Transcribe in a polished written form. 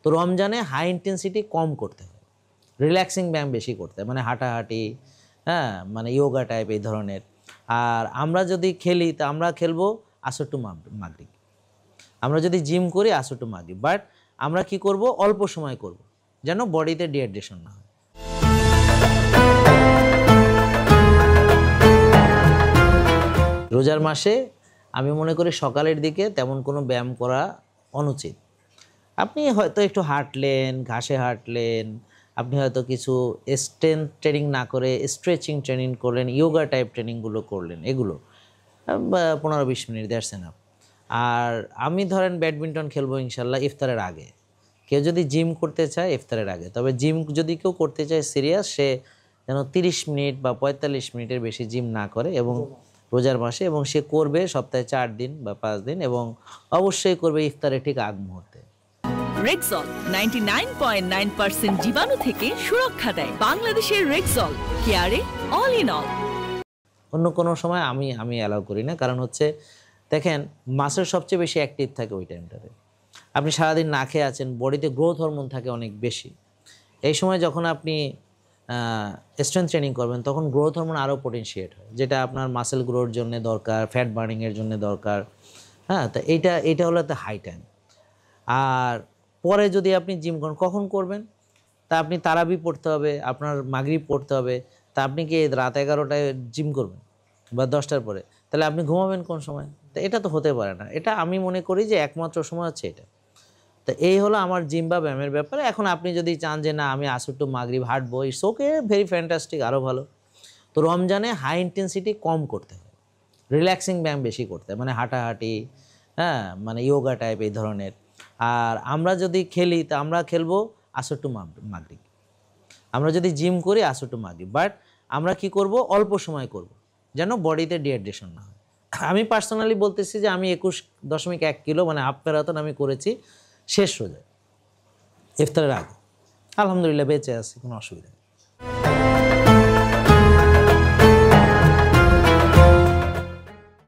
তো রমজানে high intensity কম করতে হয়, রিল্যাক্সিং ব্যায়াম বেশি করতে হয়, মানে হাঁটাহাঁটি, হ্যাঁ, মানে ইয়োগা টাইপ এই ধরনের। আর আমরা যদি খেলি তা আমরা খেলবো আসর টু মাগরিব। আমরা যদি জিম করি আসর টু মাগরিব, বাট আমরা কি করব, অল্প সময় করব, যেন বডিতে ডিহাইড্রেশন না হয়। রোজার মাসে আমি মনে করি সকালের দিকে তেমন কোনো ব্যায়াম করা অনুচিত। আপনি হয়তো একটু হাঁটলেন, ঘাসে হাঁটলেন, আপনি হয়তো কিছু স্ট্রেংথ ট্রেনিং না করে স্ট্রেচিং ট্রেনিং করলেন, ইয়োগা টাইপ ট্রেনিংগুলো করলেন, এগুলো 15-20 মিনিট, দ্যাটস এনাফ। আর আমি ধরেন ব্যাডমিন্টন খেলবো ইনশাল্লাহ ইফতারের আগে। কেউ যদি জিম করতে চায় ইফতারের আগে, তবে জিম যদি কেউ করতে চায় সিরিয়াস, সে যেন 30 মিনিট বা 45 মিনিটের বেশি জিম না করে, এবং রোজার মাসে, এবং সে করবে সপ্তাহে 4 দিন বা 5 দিন, এবং অবশ্যই করবে ইফতারের ঠিক আগ মুহূর্তে। রেক্সল 99.9% জীবাণু থেকে সুরক্ষা দেয়। বাংলাদেশের রেক্সল, কেয়ারে অল ইন অল। অন্য কোনো সময় আমি অ্যালাউ করি না, কারণ হচ্ছে দেখেন মাসেল সবচেয়ে বেশি অ্যাক্টিভ থাকে ওই টাইমটাতে। আপনি সারাদিন না খেয়ে আছেন, বডিতে গ্রোথ হরমোন থাকে অনেক বেশি। এই সময় যখন আপনি স্ট্রেংথ ট্রেনিং করবেন, তখন গ্রোথ হরমোন আরও পোটেনশিয়েট হয়, যেটা আপনার মাসেল গ্রোথের জন্য দরকার, ফ্যাট বার্নিংয়ের জন্য দরকার। হ্যাঁ, তো এইটা হলো একটা হাই টাইম। আর পরে যদি আপনি জিম করেন, কখন করবেন? তা আপনি তারাবি পড়তে হবে, আপনার মাগরিব পড়তে হবে, তা আপনি কি রাত 11টায় জিম করবেন বা 10টার পরে? তাহলে আপনি ঘুমাবেন কোন সময়? তো এটা তো হতে পারে না। এটা আমি মনে করি যে একমাত্র সময় হচ্ছে এটা। তো এই হলো আমার জিম বা ব্যায়ামের ব্যাপারে। এখন আপনি যদি চান যে না আমি আসর টু মাগরিব হাঁটবো, ইটস ওকে, ভেরি ফ্যান্টাস্টিক, আরও ভালো। তো রমজানে হাই ইন্টেন্সিটি কম করতে হয়, রিল্যাক্সিং ব্যায়াম বেশি করতে হয়, মানে হাঁটাহাঁটি, হ্যাঁ, মানে ইয়োগা টাইপ এই ধরনের। আর আমরা যদি খেলি তা আমরা খেলবো আসর টু মাগরিব। আমরা যদি জিম করি আসর টু মাগরিব, বাট আমরা কি করব, অল্প সময় করব, যেন বডিতে ডিহাইড্রেশন না হয়। আমি পার্সোনালি বলতেছি যে আমি 21.1 কিলো মানে হাফ ম্যারাথন আমি করেছি শেষ রোজায় ইফতারের আগে। আলহামদুলিল্লাহ বেঁচে আছি, কোনো অসুবিধা নেই।